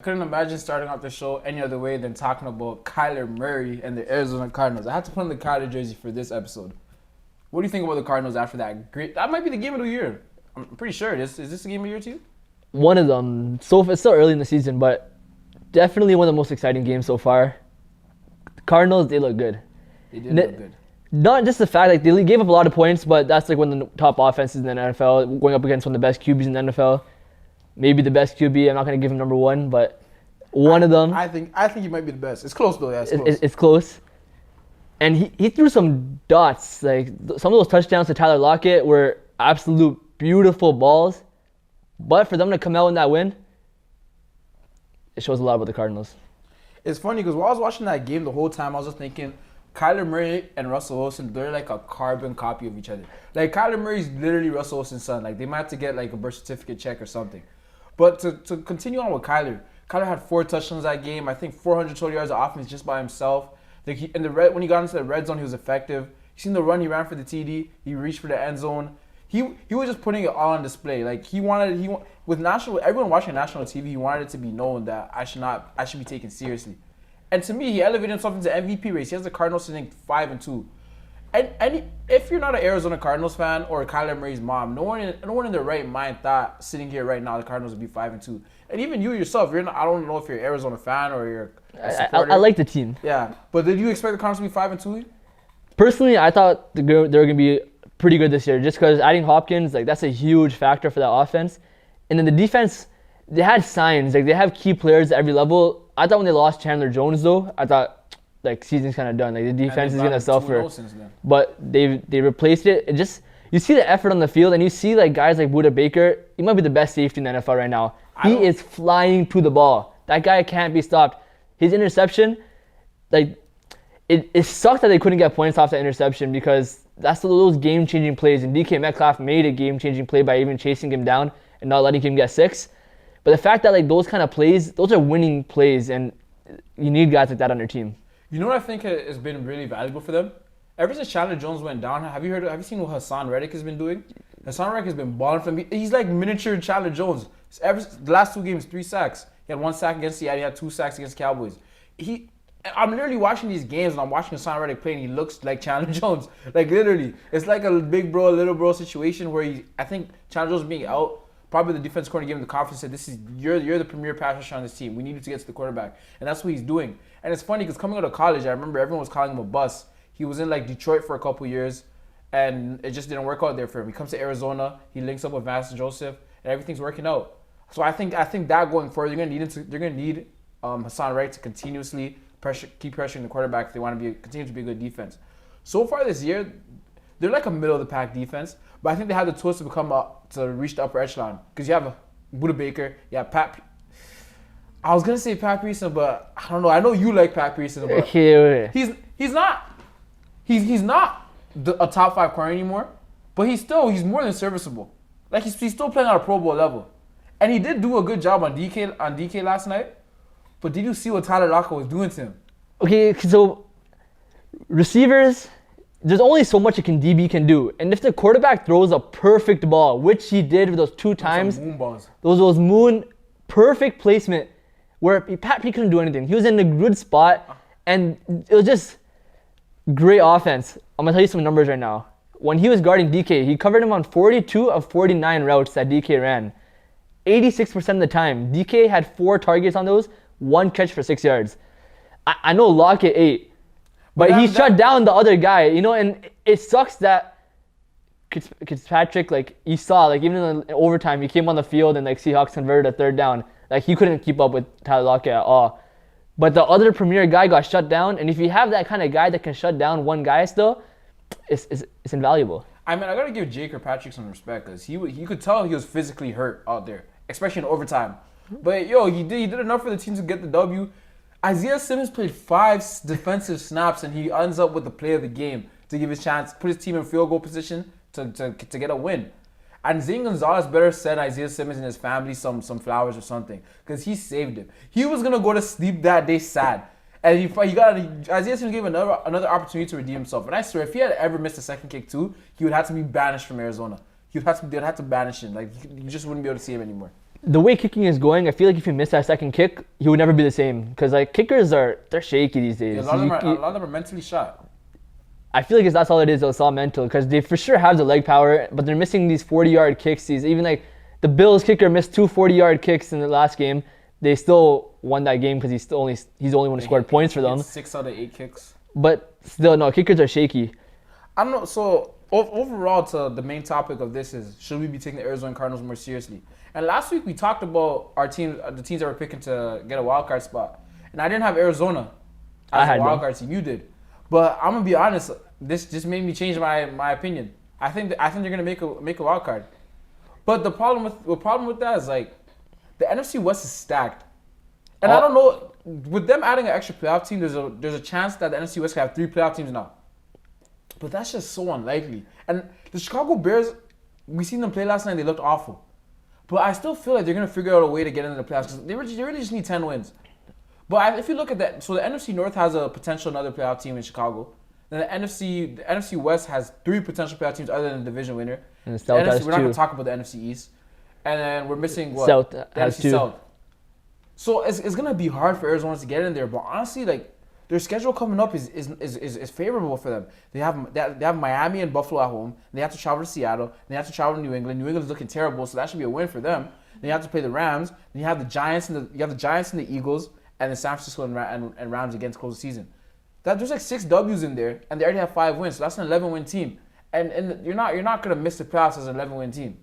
I couldn't imagine starting off the show any other way than talking about Kyler Murray and the Arizona Cardinals. I had to put on the Kyler jersey for this episode. What do you think about the Cardinals after that? Great, that might be the game of the year. I'm pretty sure it is. Is this the game of the year to you? One of them. So it's still early in the season, but definitely one of the most exciting games so far. The Cardinals, they look good. They did look good. Not just the fact like they gave up a lot of points, but that's like one of the top offenses in the NFL, going up against one of the best QBs in the NFL. Maybe the best QB. I'm not going to give him number one, but one of them. I think he might be the best. It's close though. Yeah, it's close. It's close. And he threw some dots. Like some of those touchdowns to Tyler Lockett were absolute beautiful balls. But for them to come out in that win, it shows a lot about the Cardinals. It's funny because while I was watching that game the whole time, I was just thinking, Kyler Murray and Russell Wilson, they're like a carbon copy of each other. Like Kyler Murray's literally Russell Wilson's son. Like they might have to get like a birth certificate check or something. But to continue on with Kyler had 4 touchdowns that game. I think 400 total yards of offense just by himself. Like when he got into the red zone, he was effective. You seen the run he ran for the TD. He reached for the end zone. He was just putting it all on display. Like with everyone watching national TV, he wanted it to be known that I should be taken seriously. And to me, he elevated himself into MVP race. He has the Cardinals sitting 5-2. And if you're not an Arizona Cardinals fan or Kyler Murray's mom, no one in their right mind thought sitting here right now the Cardinals would be 5-2. And even you yourself, I don't know if you're an Arizona fan or you're a supporter. I like the team. Yeah, but did you expect the Cardinals to be 5-2? Personally, I thought they were going to be pretty good this year, just because adding Hopkins, like that's a huge factor for that offense. And then the defense, they had signs, like they have key players at every level. I thought when they lost Chandler Jones though, I thought like season's kind of done. Like the defense is gonna suffer. But they replaced it. It just you see the effort on the field, and you see like guys like Budda Baker. He might be the best safety in the NFL right now. He is flying to the ball. That guy can't be stopped. His interception, like it sucked that they couldn't get points off the interception because that's those game-changing plays. And DK Metcalf made a game-changing play by even chasing him down and not letting him get 6. But the fact that like those kind of plays, those are winning plays, and you need guys like that on your team. You know what I think has been really valuable for them? Ever since Chandler Jones went down, have you seen what Hassan Reddick has been doing? Hassan Reddick has been balling for me. He's like miniature Chandler Jones. The last 2 games, 3 sacks. He had 1 sack against Seattle. He had 2 sacks against Cowboys. I'm literally watching these games and I'm watching Hassan Reddick play and he looks like Chandler Jones. Like literally. It's like a big bro, little bro situation where I think Chandler Jones being out, probably the defense coordinator gave him the confidence and said, you're the premier pass rusher on this team. We need you to get to the quarterback. And that's what he's doing. And it's funny because coming out of college, I remember everyone was calling him a bust. He was in like Detroit for a couple years and it just didn't work out there for him. He comes to Arizona, he links up with Vance Joseph, and everything's working out. So I think that going forward, they're gonna need Hassan Reddick to continuously keep pressuring the quarterback if they want to continue to be a good defense. So far this year, they're like a middle of the pack defense, but I think they have the tools to reach the upper echelon because you have Budda Baker, you have Pat. I was gonna say Pat Peterson, but I don't know. I know you like Pat Peterson, but he's not a top 5 corner anymore, but he's more than serviceable. Like he's still playing at a Pro Bowl level, and he did do a good job on DK last night. But did you see what Tyler Lockett was doing to him? Okay, so receivers, there's only so much DB can do. And if the quarterback throws a perfect ball, which he did with those 2 times, moon balls. Those moon, perfect placement, where Pat P couldn't do anything. He was in a good spot, and it was just great offense. I'm going to tell you some numbers right now. When he was guarding DK, he covered him on 42 of 49 routes that DK ran. 86% of the time, DK had 4 targets on those, 1 catch for 6 yards. I know Lockett 8, but he shut down the other guy, and it sucks that Fitzpatrick, like you saw, like even in the overtime, he came on the field and like Seahawks converted a 3rd down. Like he couldn't keep up with Tyler Lockett at all. But the other premier guy got shut down, and if you have that kind of guy that can shut down one guy still, it's invaluable. I mean, I gotta give Jake Kirkpatrick some respect because you could tell he was physically hurt out there, especially in overtime. But he did enough for the team to get the W. Isaiah Simmons played 5 defensive snaps and he ends up with the play of the game to give his chance, put his team in field goal position to get a win. And Zane Gonzalez better send Isaiah Simmons and his family some flowers or something because he saved him. He was gonna go to sleep that day sad, and Isaiah Simmons gave another opportunity to redeem himself. And I swear, if he had ever missed a second kick too, he would have to be banished from Arizona. They'd have to banish him. Like you just wouldn't be able to see him anymore. The way kicking is going, I feel like if you miss that second kick, he would never be the same. Because like kickers they're shaky these days. Yeah, a lot of them are mentally shot. I feel like that's all it is. Though. It's all mental because they for sure have the leg power, but they're missing these 40-yard kicks. These even like the Bills kicker missed 2 40-yard kicks in the last game. They still won that game because he's the only one who scored points for them. 6 out of 8 kicks. But still, no, kickers are shaky. I don't know. So overall, to the main topic of this is, should we be taking the Arizona Cardinals more seriously? And last week we talked about our team, the teams that were picking to get a wild card spot, and I didn't have Arizona as a wild card team. You did, but I'm gonna be honest. This just made me change my opinion. I think they're gonna make a wild card. But the problem with that is like the NFC West is stacked, and I don't know, with them adding an extra playoff team, there's a chance that the NFC West can have 3 playoff teams now. But that's just so unlikely. And the Chicago Bears, we seen them play last night. They looked awful. But I still feel like they're gonna figure out a way to get into the playoffs because they really just need 10 wins. But if you look at that, so the NFC North has a potential another playoff team in Chicago. Then the NFC West has 3 potential playoff teams other than the division winner. And the South has 2. We're not gonna talk about the NFC East. And then we're missing what? South the has NFC 2. South. So it's gonna be hard for Arizona to get in there. But honestly, like their schedule coming up is favorable for them. They have Miami and Buffalo at home. They have to travel to Seattle. And they have to travel to New England. New England's looking terrible, so that should be a win for them. Then you have to play the Rams. Then you have the Giants and the Eagles and the San Francisco and Rams again to close the season. There's like 6 W's in there, and they already have 5 wins. So that's an 11-win team. And you're not gonna miss the playoffs as an 11-win team.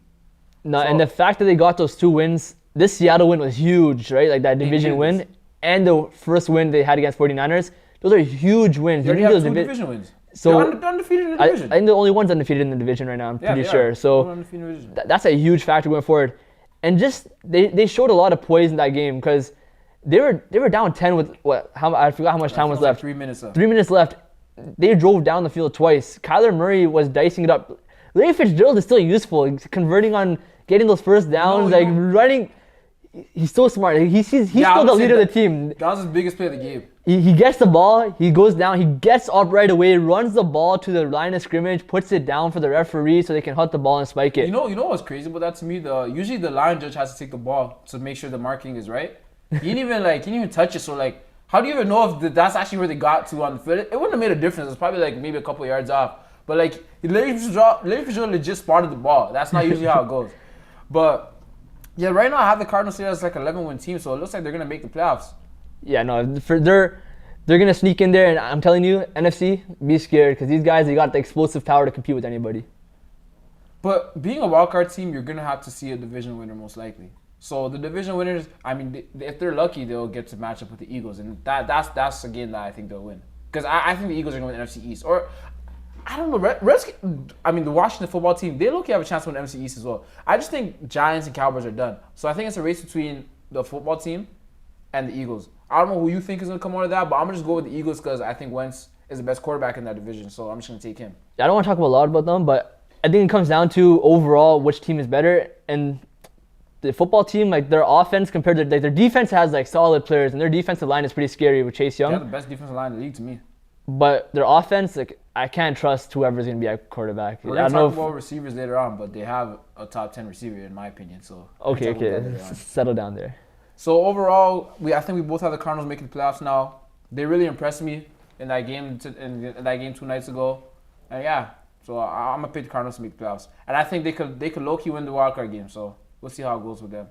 No, and the fact that they got those 2 wins, this Seattle win was huge, right? Like that division win and the first win they had against 49ers. Those are huge wins. They already have 2 division wins. So they're undefeated in the division. I think the only one's undefeated in the division right now. I'm pretty sure. So that's a huge factor going forward. And just they showed a lot of poise in that game because they were down 10 with I forgot how much time was left. 3 minutes left. 3 minutes left. They drove down the field twice. Kyler Murray was dicing it up. Larry Fitzgerald is still useful. He's converting on getting those first downs, running. He's so smart. He's still the leader of the team. That was his biggest play of the game. He gets the ball, he goes down, he gets up right away, runs the ball to the line of scrimmage, puts it down for the referee so they can hut the ball and spike it. You know what's crazy about that to me? Usually the line judge has to take the ball to make sure the marking is right. He didn't even touch it. So like, how do you even know if that's actually where they got to on the field? It wouldn't have made a difference. It's probably like maybe a couple of yards off. But like, Larry Fitzgerald legit spotted the ball. That's not usually how it goes. But yeah, right now I have the Cardinals here as like an 11-win team, so it looks like they're gonna make the playoffs. Yeah, no, they're gonna sneak in there, and I'm telling you, NFC, be scared because these guys, they got the explosive power to compete with anybody. But being a wildcard team, you're gonna have to see a division winner most likely. So the division winners, I mean, if they're lucky, they'll get to match up with the Eagles, and that's a game that I think they'll win because I think the Eagles are gonna win the NFC East, or I don't know. I mean, the Washington football team, they look have a chance to win the NFC East as well. I just think Giants and Cowboys are done. So I think it's a race between the football team and the Eagles. I don't know who you think is going to come out of that, but I'm going to just go with the Eagles because I think Wentz is the best quarterback in that division. So I'm just going to take him. I don't want to talk a lot about them, but I think it comes down to overall which team is better. And the football team, like their offense compared to their defense has like solid players, and their defensive line is pretty scary with Chase Young. They have the best defensive line in the league to me. But their offense, like I can't trust whoever's going to be at quarterback. We're going to talk about receivers later on, but they have a top 10 receiver in my opinion. So okay, settle down there. So overall, I think we both have the Cardinals making the playoffs now. They really impressed me in that game in that game 2 nights ago, and yeah, so I'm gonna pick the Cardinals to make the playoffs. And I think they could low key win the wildcard game. So we'll see how it goes with them.